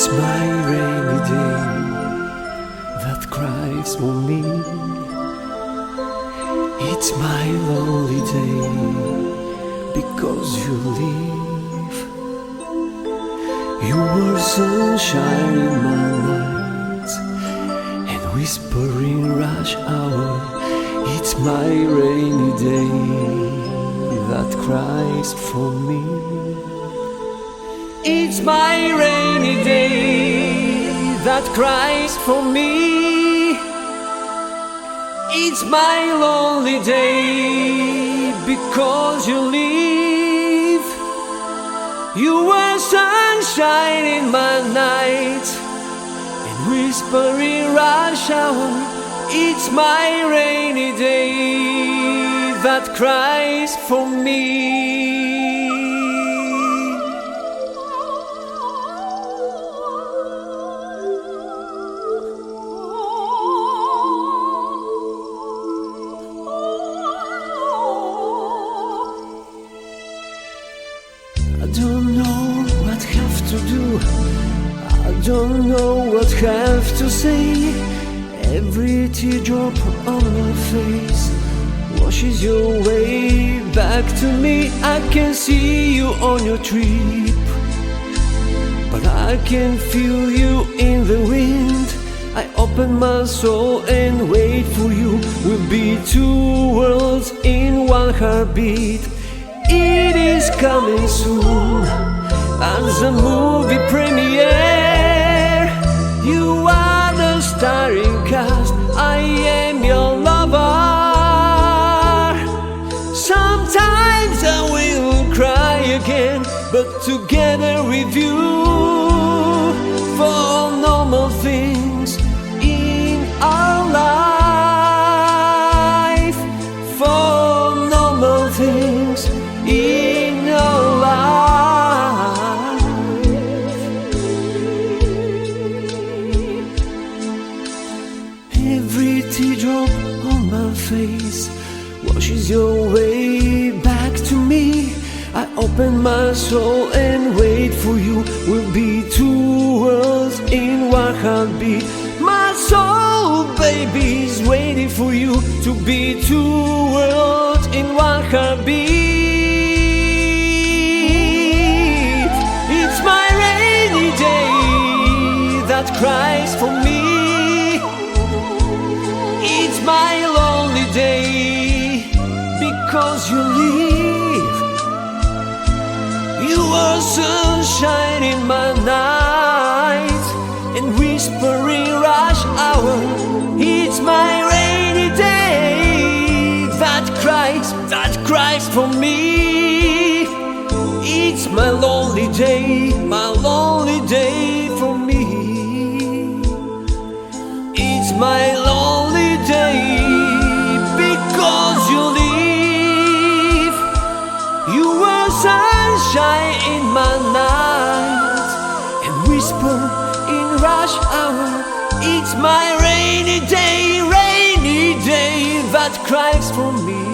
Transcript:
It's my rainy day that cries for me. It's my lonely day because you leave. You were sunshine in my night and whispering rush hour. It's my rainy day that cries for me. It's my rainy day that cries for me. It's my lonely day because you leave. You were sunshine in my night and whispering rush hour. It's my rainy day that cries for me. I don't know what have to do. I don't know what have to say. Every teardrop on my face washes your way back to me. I can see you on your trip, but I can feel you in the wind. I open my soul and wait for you. We'll be two worlds in one heartbeat. It is coming soon as the movie premiere. You are the starring cast, I am your lover. Sometimes I will cry again, but together with you, for normal things in our life, for normal things in our life. Every teardrop on my face washes your way back to me. I open my soul and wait for you. We'll be two worlds in one heartbeat. My soul, baby, is waiting for you to be two worlds in one heartbeat. It's my rainy day that cries for me. It's my lonely day because you leave. You are sunshine in my night and whispering rush hour. It's my rainy day that cries for me. It's my lonely day for me. It's my lonely day because you leave. You were sunshine in my night and whisper in rush hour. It's my rainy day that cries for me.